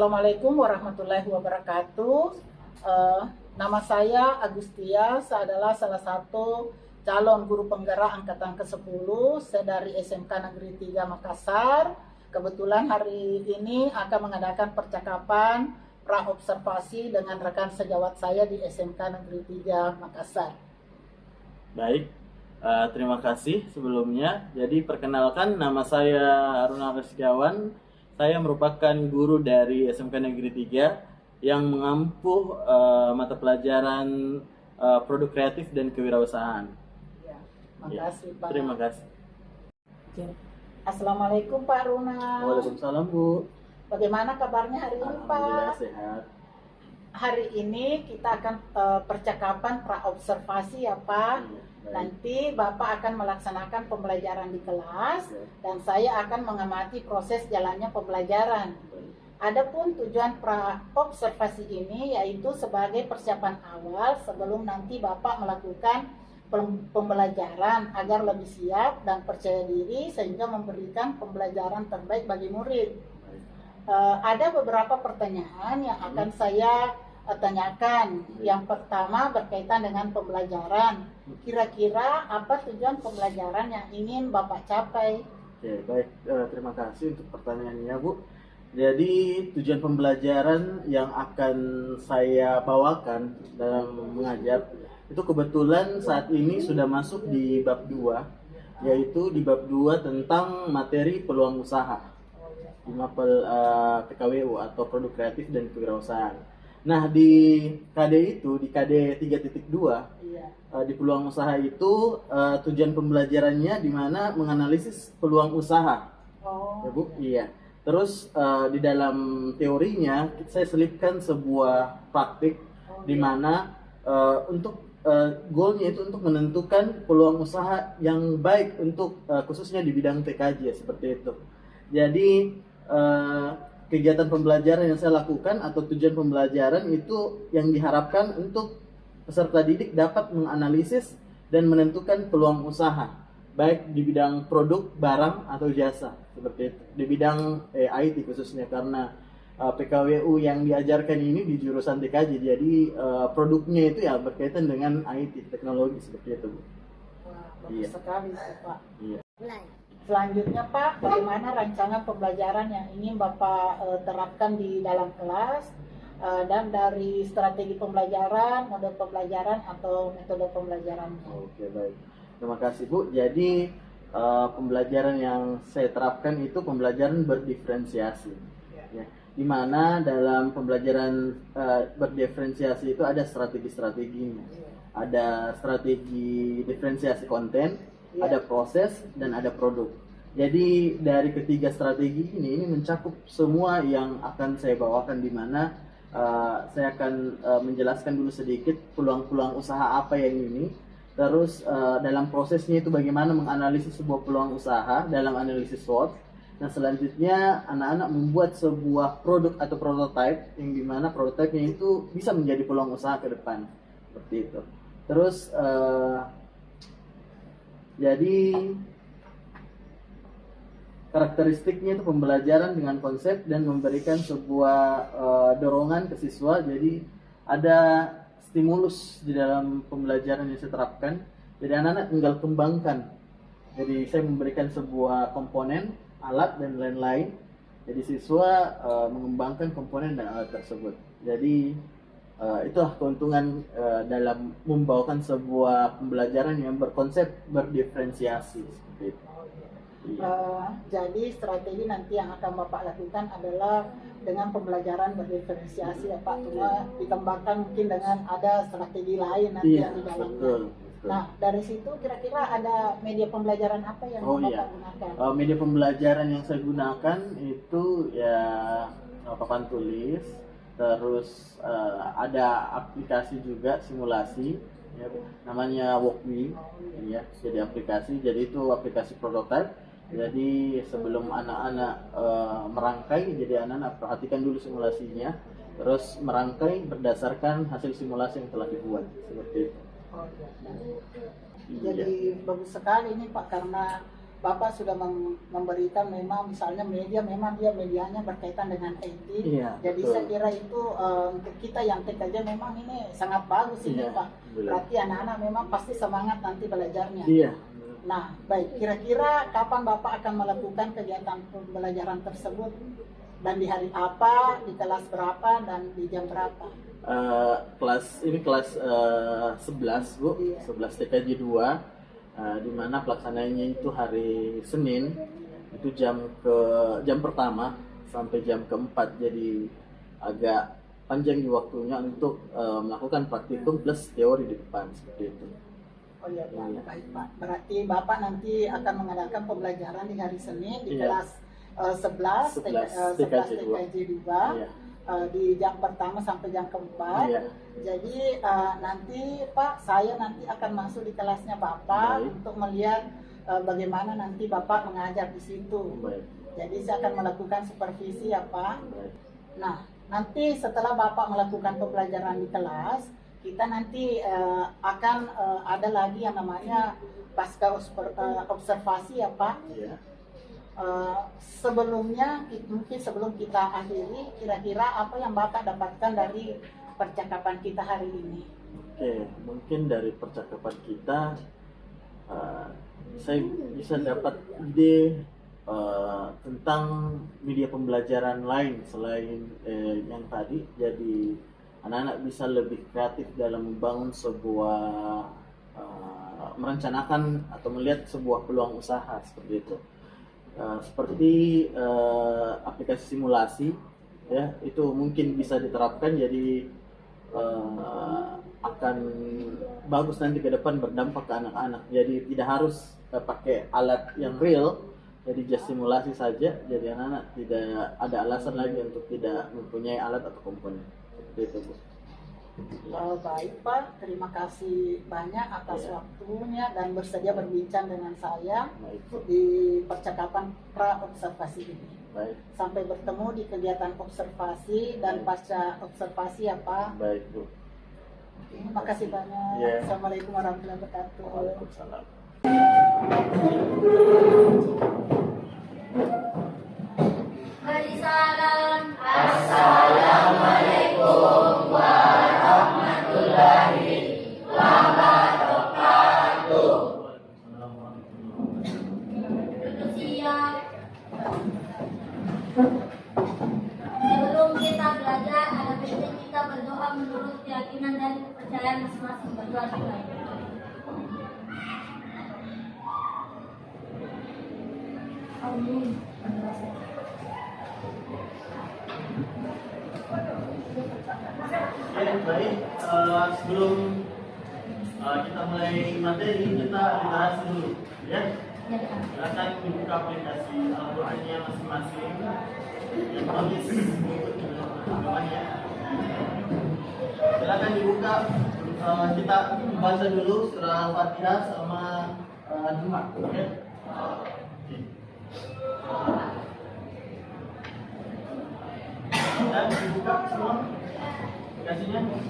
Assalamualaikum warahmatullahi wabarakatuh. Eh, Nama saya Agustia, saya adalah salah satu calon guru penggerak angkatan ke-10. Saya dari SMK Negeri 3 Makassar. Kebetulan hari ini akan mengadakan percakapan pra-observasi dengan rekan sejawat saya di SMK Negeri 3 Makassar. Baik, terima kasih sebelumnya. Jadi perkenalkan, nama saya Haruna Rizkiawan. Saya merupakan guru dari SMK Negeri 3 yang mengampu mata pelajaran produk kreatif dan kewirausahaan. Ya, makasih Pak. Terima kasih. Assalamualaikum Pak Haruna. Waalaikumsalam Bu. Bagaimana kabarnya hari ini Alhamdulillah Pak? sehat. Hari ini kita akan percakapan pra-observasi ya Pak. Baik. Nanti Bapak akan melaksanakan pembelajaran di kelas Ya. dan saya akan mengamati proses jalannya pembelajaran. Baik. Adapun tujuan pra-observasi ini yaitu sebagai persiapan awal sebelum nanti Bapak melakukan pembelajaran agar lebih siap dan percaya diri sehingga memberikan pembelajaran terbaik bagi murid. Ada beberapa pertanyaan yang akan saya tanyakan. Yang pertama berkaitan dengan pembelajaran. Kira-kira apa tujuan pembelajaran yang ingin Bapak capai? Oke, baik. Terima kasih untuk pertanyaannya Bu. Jadi tujuan pembelajaran yang akan saya bawakan dalam mengajar itu kebetulan saat ini sudah masuk di bab 2, yaitu di bab 2 tentang materi peluang usaha di mapel PKWU atau produk kreatif dan kewirausahaan. Nah, di KD itu, di KD 3.2, di peluang usaha itu tujuan pembelajarannya di mana menganalisis peluang usaha. Ya Bu? Iya. Terus di dalam teorinya saya selipkan sebuah praktik di mana untuk goalnya itu untuk menentukan peluang usaha yang baik untuk khususnya di bidang TKJ ya, seperti itu. Jadi kegiatan pembelajaran yang saya lakukan atau tujuan pembelajaran itu yang diharapkan untuk peserta didik dapat menganalisis dan menentukan peluang usaha baik di bidang produk, barang, atau jasa seperti itu. Di bidang IT khususnya karena PKWU yang diajarkan ini di jurusan TKJ, jadi produknya itu ya berkaitan dengan IT, teknologi seperti itu Bu. Wah, bagus sekali Pak. Iya. Selanjutnya Pak, bagaimana rancangan pembelajaran yang ingin Bapak terapkan di dalam kelas dan dari strategi pembelajaran, model pembelajaran atau metode pembelajarannya? Oke, baik. Terima kasih Bu. Jadi pembelajaran yang saya terapkan itu pembelajaran berdiferensiasi. Ya. Di mana dalam pembelajaran berdiferensiasi itu ada strategi-strateginya. Ada strategi diferensiasi konten, ada proses, dan ada produk. Jadi dari ketiga strategi ini mencakup semua yang akan saya bawakan, di mana saya akan menjelaskan dulu sedikit peluang-peluang usaha apa yang ini. Terus dalam prosesnya itu bagaimana menganalisis sebuah peluang usaha dalam analisis SWOT. Nah, selanjutnya anak-anak membuat sebuah produk atau prototype yang dimana prototipenya itu bisa menjadi peluang usaha ke depan seperti itu. Terus jadi karakteristiknya itu pembelajaran dengan konsep dan memberikan sebuah dorongan ke siswa. Jadi ada stimulus di dalam pembelajaran yang saya terapkan. Jadi anak-anak tinggal kembangkan. Jadi saya memberikan sebuah komponen, alat, dan lain-lain. Jadi siswa mengembangkan komponen dan alat tersebut. Jadi itulah keuntungan dalam membawakan sebuah pembelajaran yang berkonsep berdiferensiasi seperti itu. Jadi strategi nanti yang akan Bapak lakukan adalah dengan pembelajaran berdiferensiasi ya Pak, cuma ditambahkan mungkin dengan ada strategi lain nanti yang di dalamnya. Betul. Nah, dari situ kira-kira ada media pembelajaran apa yang Bapak gunakan? Media pembelajaran yang saya gunakan itu ya papan tulis, terus ada aplikasi juga simulasi, ya, namanya Walkme, ya, jadi aplikasi. Jadi itu aplikasi prototype. Jadi sebelum anak-anak merangkai, jadi anak-anak perhatikan dulu simulasinya, terus merangkai berdasarkan hasil simulasi yang telah dibuat seperti itu. Jadi bagus sekali ini Pak, karena Bapak sudah memberikan memang misalnya media, memang dia medianya berkaitan dengan IT. Iya, Jadi betul. saya kira itu untuk kita yang TK memang ini sangat bagus ini Iya, Pak. betul. Berarti anak-anak memang pasti semangat nanti belajarnya. Iya. Nah, baik, kira-kira kapan Bapak akan melakukan kegiatan pembelajaran tersebut? Dan di hari apa, di kelas berapa, dan di jam berapa? Kelas 11 Bu, Iya. 11 TKJ 2, di mana pelaksanaannya itu hari Senin, itu jam pertama sampai jam keempat, jadi agak panjang di waktunya untuk melakukan praktikum plus teori di depan seperti itu. Oh iya, baik Pak. Berarti Bapak nanti akan mengadakan pembelajaran di hari Senin di Iya. kelas 11 TKJ 2 Iya. di jam pertama sampai jam keempat. Iya. Jadi nanti Pak, saya nanti akan masuk di kelasnya Bapak Baik. untuk melihat bagaimana nanti Bapak mengajar di situ. Baik. Jadi saya akan melakukan supervisi ya Pak. Baik. Nah, nanti setelah Bapak melakukan pembelajaran di kelas, kita nanti akan ada lagi yang namanya pasca observasi ya Pak. Iya. Sebelumnya, mungkin sebelum kita akhiri, kira-kira apa yang Bapak dapatkan dari percakapan kita hari ini? Oke, mungkin dari percakapan kita saya bisa dapat ide tentang media pembelajaran lain selain yang tadi. Jadi anak-anak bisa lebih kreatif dalam membangun sebuah merencanakan atau melihat sebuah peluang usaha seperti itu. Seperti aplikasi simulasi, ya, itu mungkin bisa diterapkan, jadi akan bagus nanti ke depan, berdampak ke anak-anak. Jadi tidak harus pakai alat yang real, jadi just simulasi saja, jadi anak-anak tidak ada alasan lagi untuk tidak mempunyai alat atau komponen. Seperti itu, Bu. Baik Pak, terima kasih banyak atas Iya. waktunya dan bersedia berbincang dengan saya Baik, Bu. di percakapan pra-observasi ini. Baik, Sampai bertemu di kegiatan observasi dan pasca observasi ya Pak. baik, Bu. Terima kasih banyak. Iya. Assalamualaikum warahmatullahi wabarakatuh. Waalaikumsalam. Mari salam. Assalamualaikum warahmatullahi wabarakatuh. Duduk siap. Sebelum kita belajar, ada baiknya kita berdoa menurut keyakinan dan kepercayaan masing-masing. Berdoa dimulai. Amin. Oke, baik. Sebelum kita mulai materi, kita bahas dulu, ya. Ya, Kak. Silakan dibuka aplikasi Al-Qur'annya masing-masing. Yang tulis doanya. Silakan dibuka. Kita baca dulu surah Al-Fatihah sama Jumat, ya. Oke. Dan dibuka semua aplikasinya. Oke.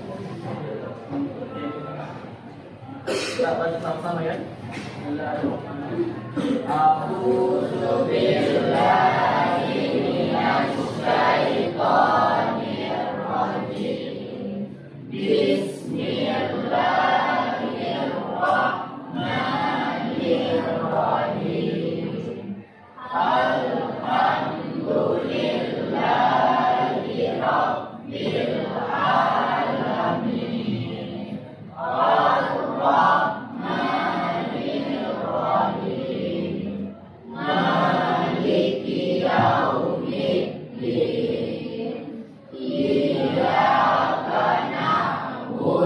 Kita baca sama-sama ya. A'udzu billahi minasy syaithanir rajim. Bismillahirrahmanirrahim. Alhamdulillahi rabbil alamin. Ar-Rahmanir Rahim. Maliki yaumiddin. Iyyaka na'budu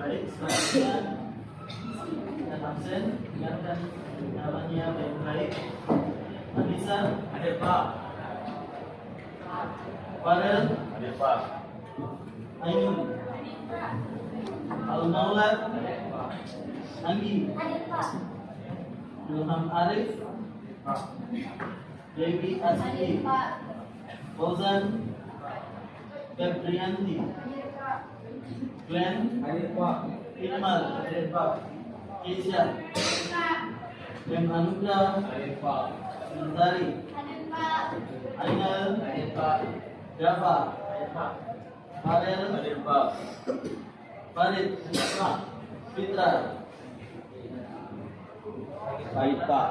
Baik, selanjutnya yang absen ingatkan namanya baik-baik. Anissa, hadir Pak. Farel, hadir Pak. Ainun, Al-Maulad, Anggi, Hadir Pak. Ilham Arif, Dewi Hadir Asli, Pak. Fauzan, Febrianti, Glenn, Hadir Pak. Ilmal, Hadir Pak. Keisha, Glenn Anugrah, Hadir Pak. Mentari, Hadir Pak. Ainal, Hadir Pak. Java, Hadir Pak. Farel, Hadir Pak. Farid, Fitra, Baik Pak.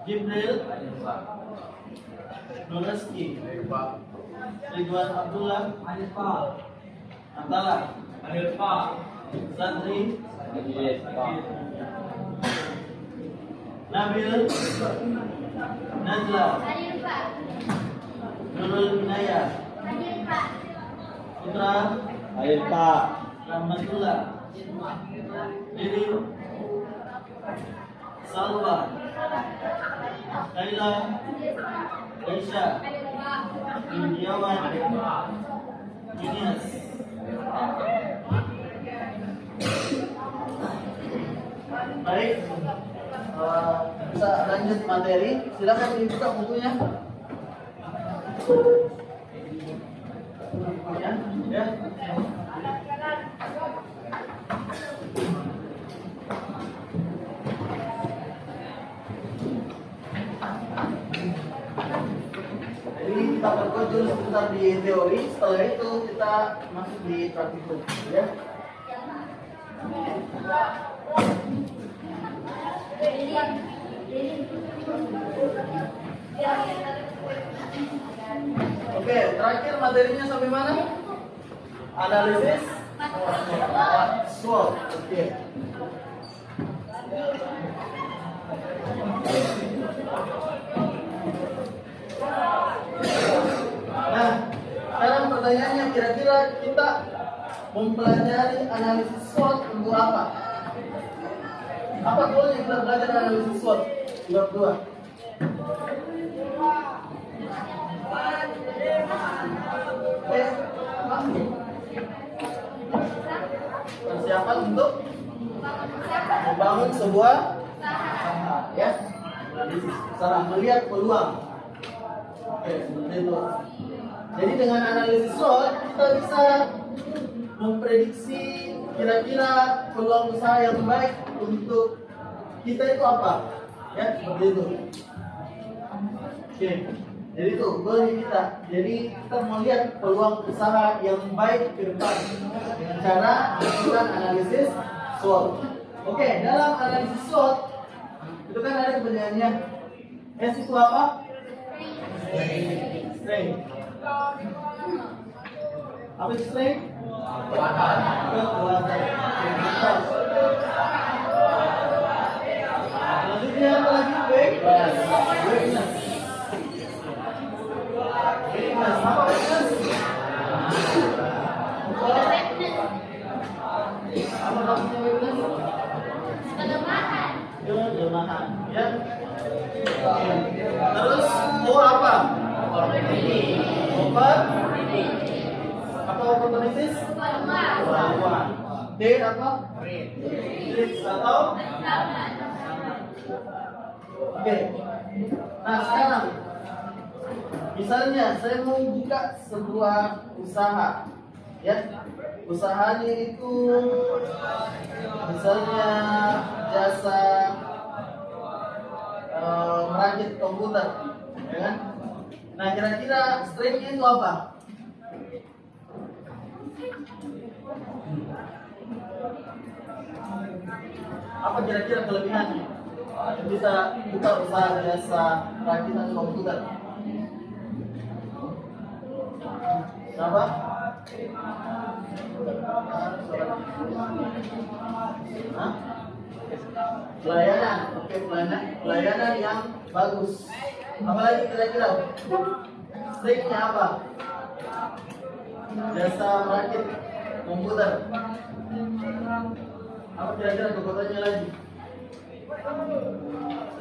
Jibril, Hadir Pak. Nuraski, Hadir Pak. Ridwan Abdullah, Hadir Pak. Atala, Hadir Pak. Sadri, Hadir Pak. Nabil, Najla, Hadir Pak. Nurul Minaya, Hadir Pak. Putra, Hadir Pak. Rahmatullah, Lili, Salwa, Kaila, Aisyah, Indiawan, Junius. Baik, bisa lanjut materi. Silakan dibuka bukunya. Bukunya, ya. Jadi kita berkuat dulu sebentar di teori, setelah itu kita masuk di praktikum, ya. Oke, terakhir materinya sampai mana? Analisis SWOT. Oke. Nah, sekarang pertanyaannya kira-kira kita mempelajari analisis SWOT untuk apa? Apa goalnya kita belajar analisis SWOT? Jawab dua. Persiapan untuk membangun sebuah usaha, ya. Jadi cara melihat peluang. Oke, seperti itu. Jadi dengan analisis SWOT kita bisa memprediksi kira-kira peluang usaha yang baik untuk kita itu apa, ya, seperti itu. Oke, jadi itu goalnya kita. Jadi kita mau lihat peluang usaha yang baik ke depan dengan cara melakukan analisis SWOT. Oke, dalam analisis SWOT itu kan ada kebenarannya. S itu apa? Strength. Apa itu strength? Kekuatan. Selanjutnya apa lagi? Weakness. Weakness. Apa weakness? Apa maksudnya weakness? Kelemahan. Kelemahan, ya. Terus O apa? Over. Apa opportunities? Peluang. D apa? Risks atau? Oke. Nah sekarang Misalnya saya mau buka sebuah usaha, ya, usahanya itu misalnya jasa merakit komputer, ya kan? Nah, kira-kira strength-nya itu apa? Apa kira-kira kelebihannya? Bisa buka usaha jasa rakitan komputer. Kenapa? Hah? Pelayanan, oke, pelayanan yang bagus. Apalagi kira-kira strength-nya apa? Jasa merakit komputer. Apa kira-kira kekuatannya lagi?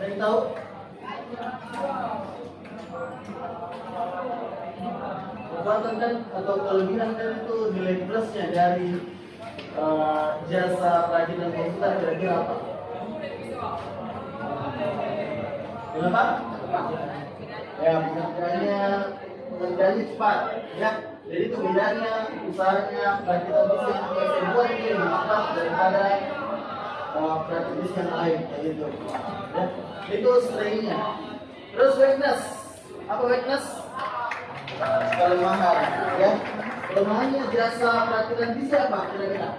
Ada yang tahu? Kekuatan kan atau kelebihan kan itu nilai plusnya dari jasa perakitan komputer kira-kira apa? Kenapa? Ya, pekerjaannya cepat, ya. Jadi itu bedanya usahanya perakitan bisnis yang saya buat ini lebih cepat daripada perakitan bisnis yang lain, kayak gitu. Ya, itu strength-nya. Terus weakness, apa weakness? Kelemahan, ya. Kelemahannya jasa perakitan bisnis apa kira-kira?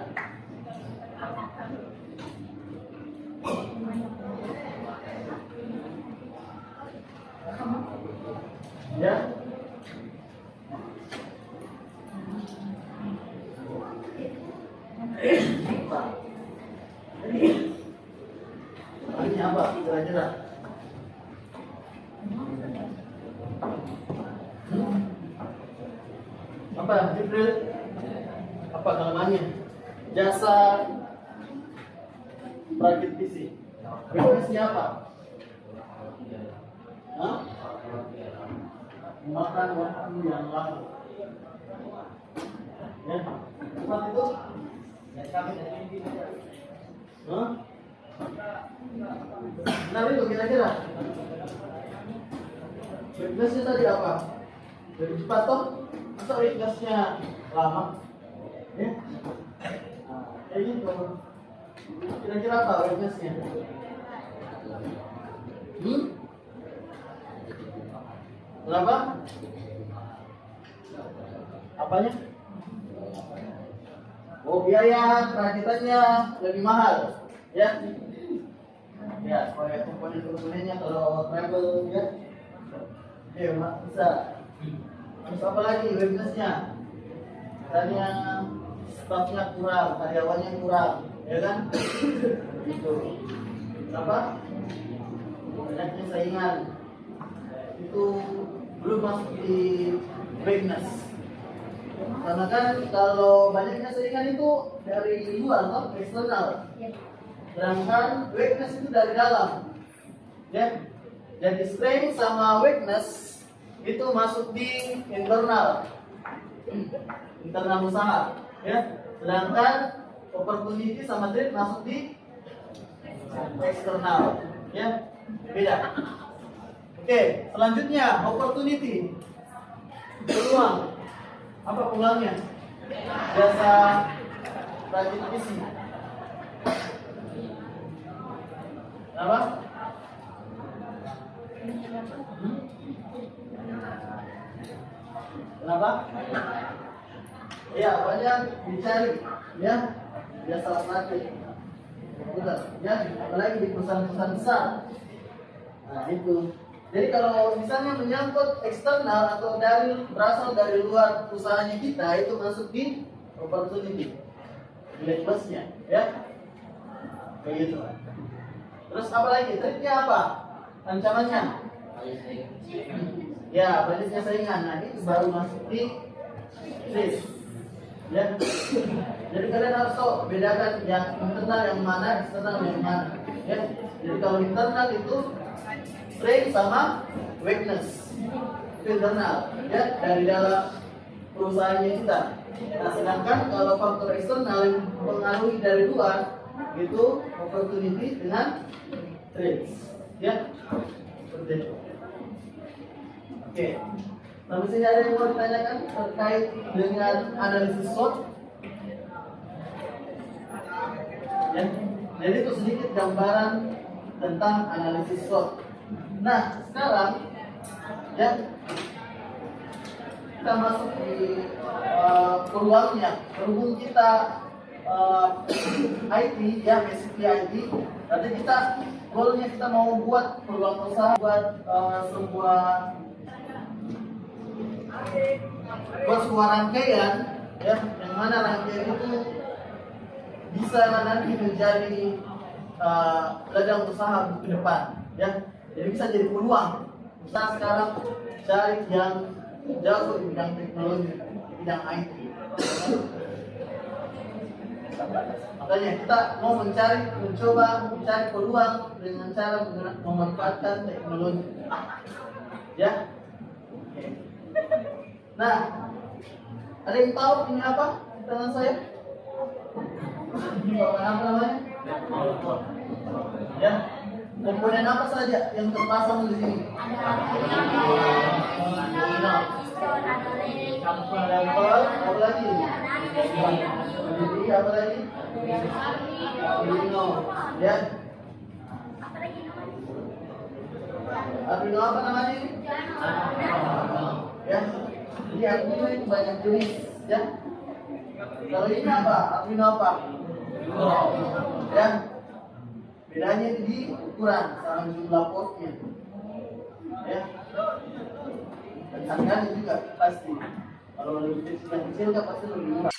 Ya. Ini apa kira-kira? Apa Jibril? Apa kelemahannya? Jasa perakit PC. Weakness-nya apa? Hah? Makan waktu yang lama. Ya, cepat itu. Hah? Benar itu kira-kira. Weakness-nya tadi apa? Jadi cepat toh? Masa weakness-nya lama? Ya? Nah, kayak gitu. Kira-kira apa weakness-nya? Kenapa? Apanya? Oh, biaya perakitannya lebih mahal, ya? Ya, komponen-komponennya kalau travel, ya? Bisa. Terus apa lagi weakness-nya? Misalnya stafnya kurang, karyawannya kurang, ya kan? Gitu. Kenapa? Banyaknya saingan. Itu belum masuk di weakness. Karena kan kalau banyaknya saingan itu dari luar, atau eksternal. Sedangkan weakness itu dari dalam. Ya. Jadi strength sama weakness itu masuk di internal. Internal usaha, ya. Sedangkan opportunity sama threat masuk di eksternal, ya. Beda. Oke, selanjutnya opportunity, peluang. Apa peluangnya? Jasa rajin PC. Apa? Kenapa? Ya, banyak dicari, ya. Jasa rajin. Betul, ya. Apalagi di perusahaan-perusahaan besar. Nah, itu. Jadi kalau misalnya menyangkut eksternal atau berasal dari luar usahanya kita, itu masuk di opportunity, nilai plusnya, ya, kayak gitu. Terus apa lagi? Triknya apa? Ancamannya? Ya, banyaknya saingan. Nah, itu baru masuk di risk, ya. Jadi kalian harus tahu bedakan yang internal yang mana, eksternal yang mana, ya. Jadi kalau internal itu strength sama weakness itu internal, ya, dari dalam perusahaannya kita. Nah, sedangkan kalau faktor eksternal yang mempengaruhi dari luar itu opportunity dengan threats, ya, seperti itu. Oke, Sampai sini ada yang mau ditanyakan terkait dengan analisis SWOT? Ya, jadi itu sedikit gambaran tentang analisis SWOT. Nah, sekarang ya kita masuk di peluangnya. Berhubung kita IT ya, basically IT. Nanti kita goalnya kita mau buat peluang usaha, buat sebuah rangkaian ya, yang mana rangkaian itu bisa nanti menjadi ladang usaha ke depan ya. Jadi bisa jadi peluang usaha sekarang cari yang jago di bidang teknologi, di bidang IT. Makanya kita mau mencoba mencari peluang dengan cara memanfaatkan teknologi. Ya. Nah, ada yang tahu ini apa di tangan saya? Ini apa namanya? Ya. Komponen apa saja yang terpasang di sini? Apa lagi? Apa lagi? Arduino, ya. Arduino apa namanya ini? Ya. Jadi Arduino itu banyak jenis, ya. Kalau ini apa? Arduino apa? Ya. Bedanya di ukuran sama jumlah portnya, ya. Dan harganya juga pasti. Kalau lebih kecil kan pasti lebih murah.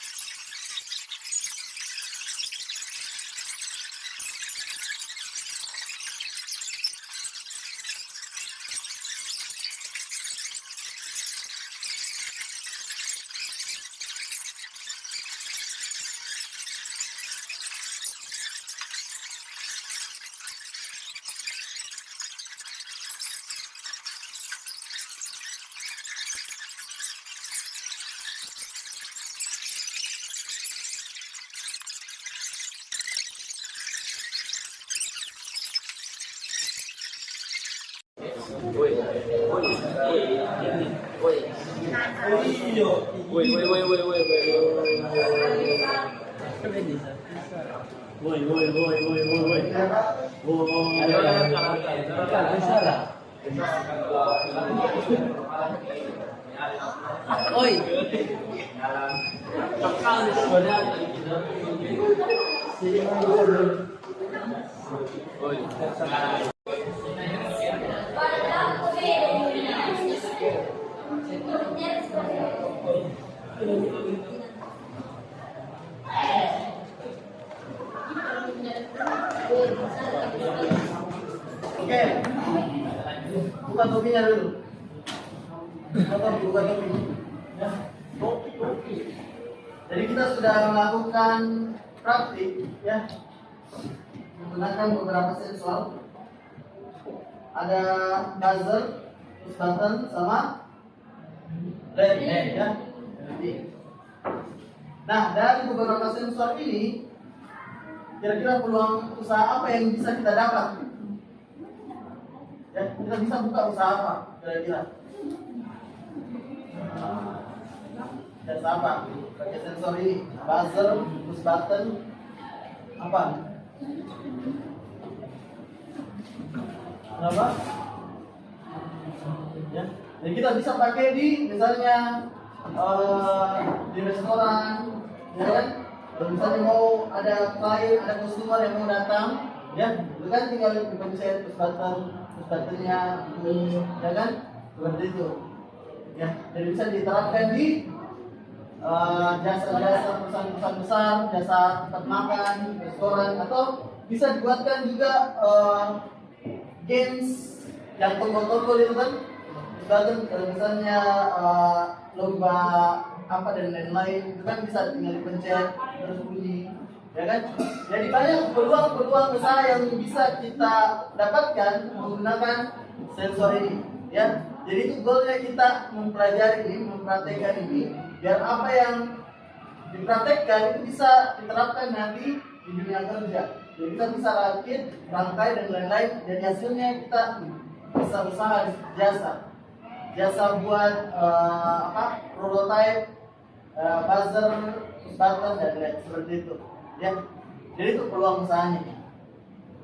Oke, buka topinya dulu. Buka topi. Ya. Jadi kita sudah melakukan praktik, ya, menggunakan beberapa sensor. Ada buzzer, push button, sama LED, ya. Nah, dari beberapa sensor ini, kira-kira peluang usaha apa yang bisa kita dapat? Ya, kita bisa buka usaha apa kira-kira? Jasa apa? Pakai sensor ini, buzzer, push button, apa? Kenapa? Ya, jadi kita bisa pakai di misalnya di restoran, ya kan? Kalau misalnya mau ada klien, ada customer yang mau datang, ya, itu kan tinggal dipencet push buttonnya, ya kan? Seperti itu. Ya, jadi bisa diterapkan di jasa-jasa perusahaan besar, jasa tempat makan, restoran, atau bisa dibuatkan juga games yang tombol-tombol itu kan. Bahkan kalau misalnya lomba apa dan lain-lain itu kan bisa tinggal dipencet terus bunyi, ya kan? Jadi banyak peluang-peluang usaha yang bisa kita dapatkan menggunakan sensor ini, ya. Jadi itu goalnya kita mempelajari ini, mempraktekkan ini, biar apa yang dipraktekkan itu bisa diterapkan nanti di dunia kerja. Jadi kita bisa rakit, rangkai dan lain-lain, dan hasilnya kita bisa usaha jasa. jasa buat prototype, buzzer, starter dan lain seperti itu. Ya, jadi itu peluang usahanya.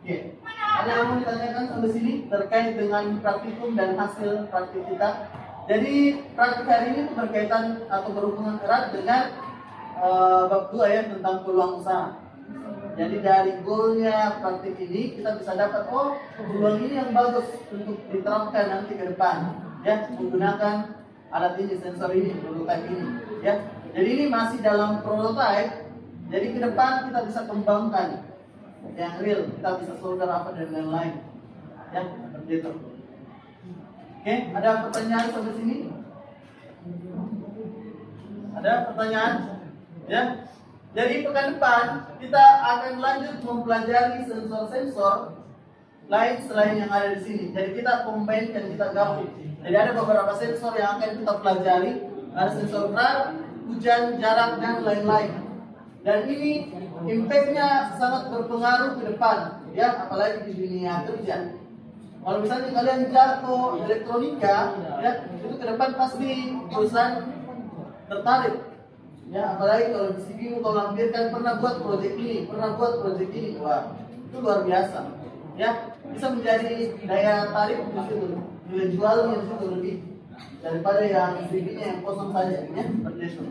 Oke, ada yang mau ditanyakan sampai sini terkait dengan praktikum dan hasil praktik kita? Jadi praktik hari ini berkaitan atau berhubungan erat dengan bab 2 ya, tentang peluang usaha. Jadi dari goalnya praktik ini kita bisa dapat peluang ini yang bagus untuk diterapkan nanti ke depan ya, menggunakan alat ini, sensor ini, prototype ini ya. Jadi ini masih dalam prototype, jadi ke depan kita bisa kembangkan yang real, kita bisa solder apa dan lain-lain ya, seperti itu. Oke, ada pertanyaan sampai sini? Ada pertanyaan? Ya. Jadi pekan depan kita akan lanjut mempelajari sensor-sensor lain selain yang ada di sini. Jadi kita combine dan kita gabung. Jadi ada beberapa sensor yang akan kita pelajari. Ada sensor berat, hujan, jarak dan lain-lain. Dan ini impact-nya sangat berpengaruh ke depan, ya, apalagi di dunia kerja. Kalau misalnya kalian jatuh elektronika, ya, itu ke depan pasti perusahaan tertarik. Ya, apalagi kalau di CV kalau lampirkan pernah buat proyek ini, wah, itu luar biasa. Ya, bisa menjadi daya tarik di situ, nilai jualnya di situ lebih daripada yang CV-nya yang kosong saja, ya, seperti itu.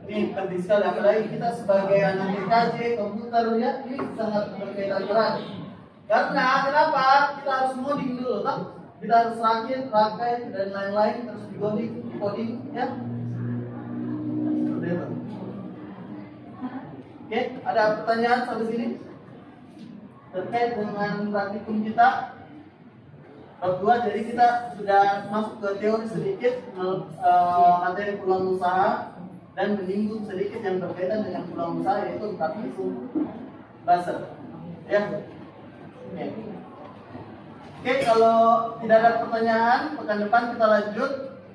Ini penting sekali, apalagi kita sebagai anak IKJ komputer ya, ini sangat berkaitan erat. Karena kenapa? Kita harus ngoding dulu, tak? Kita harus rakit, rakai dan lain-lain, terus decoding, ya. Oke, ada pertanyaan sampai sini terkait dengan praktikum kita bab 2. Jadi kita sudah masuk ke teori sedikit, materi peluang usaha dan menyinggung sedikit yang berkaitan dengan peluang usaha, yaitu praktikum buzzer. Ya. Oke, kalau tidak ada pertanyaan, pekan depan kita lanjut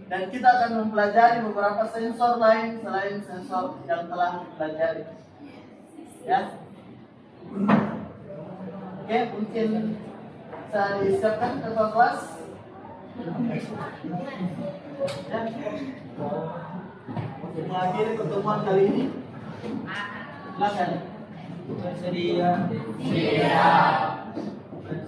dan kita akan mempelajari beberapa sensor lain selain sensor yang telah dipelajari. Ya. Oke, mungkin saya disiapkan ke kelas. Ya. Untuk mengakhiri pertemuan kali ini, silakan. Bersedia. Siap.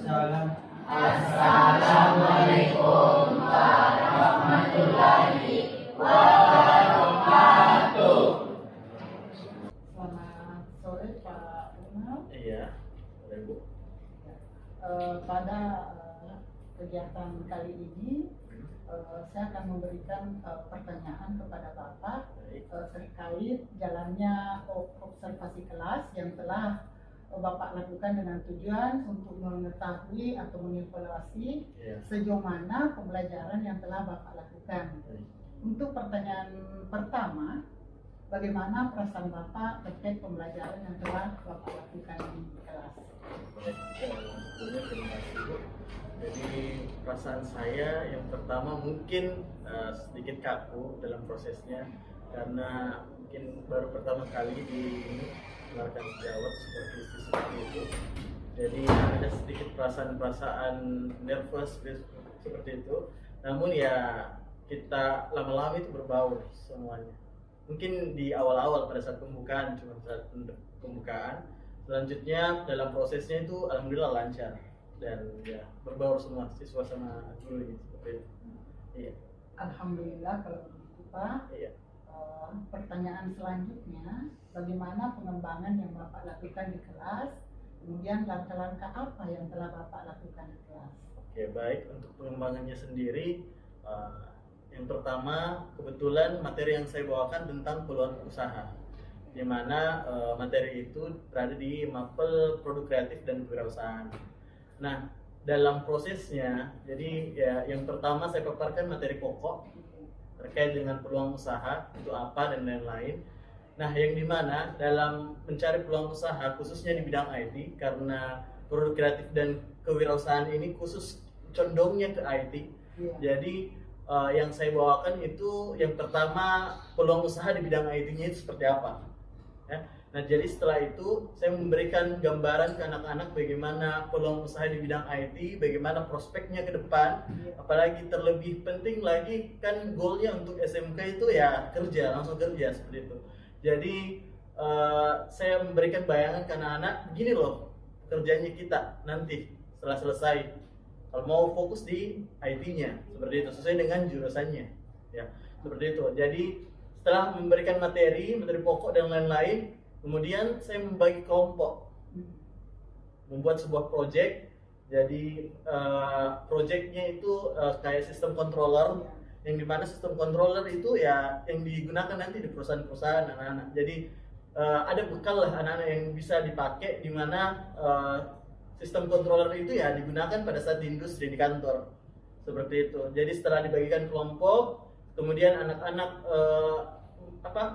Salam. Assalamualaikum warahmatullahi wabarakatuh. Selamat sore Pak Umar. Iya, Bu. Pada kegiatan kali ini saya akan memberikan pertanyaan kepada Bapak terkait jalannya observasi kelas yang telah Bapak lakukan dengan tujuan untuk mengetahui atau mengevaluasi sejauh mana pembelajaran yang telah Bapak lakukan. Untuk pertanyaan pertama, bagaimana perasaan Bapak terkait pembelajaran yang telah Bapak lakukan di kelas? Sebetulnya terima kasih, Bu. Jadi perasaan saya yang pertama mungkin sedikit kaku dalam prosesnya, karena mungkin baru pertama kali di melakukan sejawat seperti itu. Jadi ada sedikit perasaan nervous seperti itu. Namun ya kita lama-lama itu berbaur semuanya. Mungkin di awal-awal pada saat pembukaan, cuma saat pembukaan. Selanjutnya dalam prosesnya itu alhamdulillah lancar dan ya berbaur semua siswa sama guru seperti itu. Iya. Alhamdulillah kalau begitu Pak. Iya. Pertanyaan selanjutnya, bagaimana pengembangan yang Bapak lakukan di kelas? Kemudian langkah-langkah apa yang telah Bapak lakukan di kelas? Oke, baik. Untuk pengembangannya sendiri, yang pertama kebetulan materi yang saya bawakan tentang peluang usaha, di mana materi itu berada di mapel produk kreatif dan kewirausahaan. Nah, dalam prosesnya, jadi ya yang pertama saya paparkan materi pokok terkait dengan peluang usaha itu apa dan lain-lain. Nah, yang dimana dalam mencari peluang usaha khususnya di bidang IT, karena produk kreatif dan kewirausahaan ini khusus condongnya ke IT. Jadi yang saya bawakan itu yang pertama peluang usaha di bidang IT-nya itu seperti apa. Ya. Nah, jadi setelah itu saya memberikan gambaran ke anak-anak bagaimana peluang usaha di bidang IT, bagaimana prospeknya ke depan, apalagi terlebih penting lagi kan goalnya untuk SMK itu ya kerja, langsung kerja seperti itu. Jadi saya memberikan bayangan ke anak-anak, gini loh kerjanya kita nanti setelah selesai. Kalau mau fokus di IT-nya, seperti itu, sesuai dengan jurusannya, ya seperti itu. Jadi setelah memberikan materi pokok dan lain-lain, kemudian saya membagi kelompok, membuat sebuah project. Jadi projectnya itu kayak sistem controller, yang dimana sistem controller itu ya yang digunakan nanti di perusahaan-perusahaan anak-anak. Jadi ada bekal lah anak-anak yang bisa dipakai, dimana sistem controller itu ya digunakan pada saat di industri, di kantor, seperti itu. Jadi setelah dibagikan kelompok, kemudian anak-anak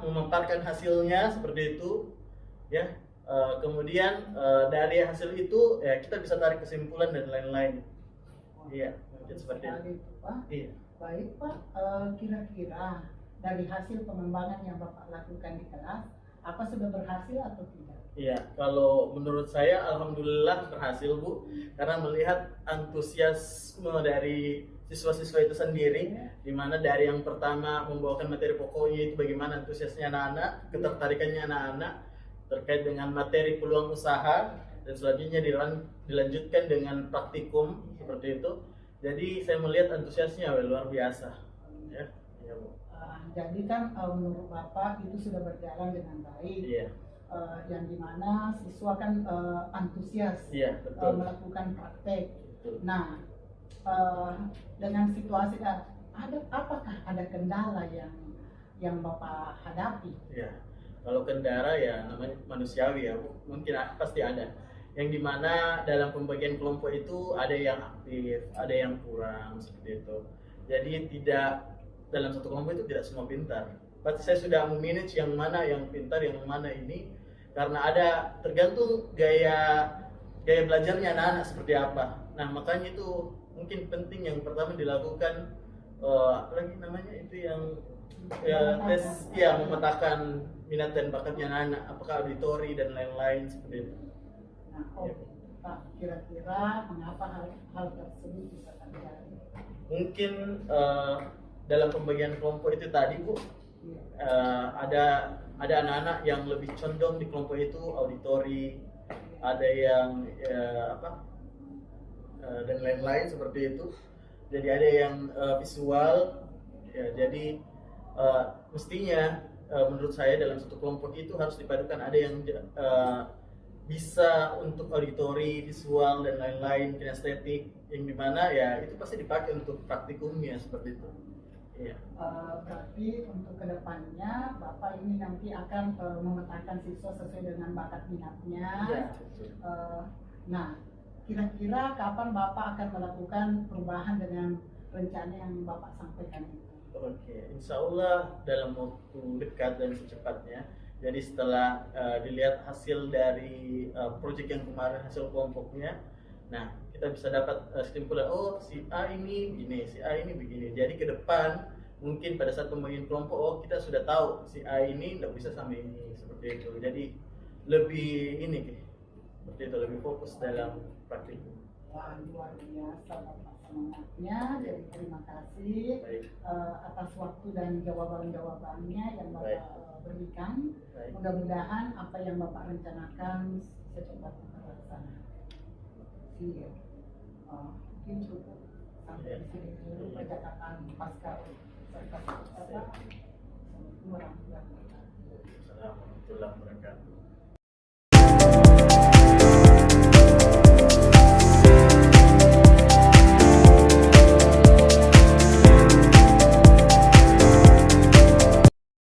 memaparkan hasilnya seperti itu, ya. Kemudian dari hasil itu ya kita bisa tarik kesimpulan dan lain-lain. Iya, mungkin seperti itu. Iya. Baik Pak, kira-kira dari hasil pengembangan yang Bapak lakukan di kelas, apa sudah berhasil atau tidak? Iya, kalau menurut saya alhamdulillah berhasil Bu, karena melihat antusiasme dari siswa-siswa itu sendiri, di mana dari yang pertama membawakan materi pokoknya itu bagaimana antusiasnya anak-anak, ketertarikannya anak-anak terkait dengan materi peluang usaha, dan selanjutnya dilanjutkan dengan praktikum seperti itu. Jadi saya melihat antusiasnya luar biasa, ya, ya Bu. Jadi kan menurut Bapak itu sudah berjalan dengan baik. Iya. Yang dimana siswa kan antusias melakukan praktek. Betul. Nah, dengan situasi apakah ada kendala yang Bapak hadapi? Ya, kalau kendala ya namanya manusiawi ya, mungkin pasti ada. Yang dimana dalam pembagian kelompok itu ada yang aktif, ada yang kurang seperti itu. Jadi tidak dalam satu kelompok itu tidak semua pintar. Pasti saya sudah memanage yang mana yang pintar, yang mana ini, karena ada tergantung gaya belajarnya anak-anak seperti apa. Nah makanya itu mungkin penting yang pertama dilakukan apa lagi namanya itu yang tes ya, memetakan minat dan bakatnya anak-anak, apakah auditori dan lain-lain seperti itu. Nah, Pak, kira-kira mengapa hal tersebut bisa terjadi? Mungkin dalam pembagian kelompok itu tadi Bu, ada anak-anak yang lebih condong di kelompok itu auditori, ada yang dan lain-lain seperti itu. Jadi ada yang visual, ya, jadi mestinya menurut saya dalam satu kelompok itu harus dipadukan, ada yang bisa untuk auditori, visual dan lain-lain, kinestetik, yang dimana ya itu pasti dipakai untuk praktikumnya seperti itu. Iya. Berarti untuk kedepannya Bapak ini nanti akan memetakan siswa sesuai dengan bakat minatnya. Ya, nah, kira-kira kapan Bapak akan melakukan perubahan dengan rencana yang Bapak sampaikan itu? Oke, insya Allah dalam waktu dekat dan secepatnya. Jadi setelah dilihat hasil dari proyek yang kemarin, hasil kelompoknya, nah kita bisa dapat kesimpulan, oh si A ini begini, si A ini begini. Jadi ke depan mungkin pada saat pembagian kelompok, oh kita sudah tahu si A ini tidak bisa sama ini, seperti itu. Jadi lebih ini, seperti itu, lebih fokus dalam praktik. Wah, luar biasa Bapak semangatnya. Jadi terima kasih atas waktu dan jawaban-jawabannya yang Bapak berikan. Mudah-mudahan apa yang Bapak rencanakan secepatnya terlaksana. Iya. Mungkin cukup sampai di sini dulu percakapan pasca sertifikat. Assalamualaikum warahmatullahi wabarakatuh. Assalamualaikum warahmatullahi wabarakatuh.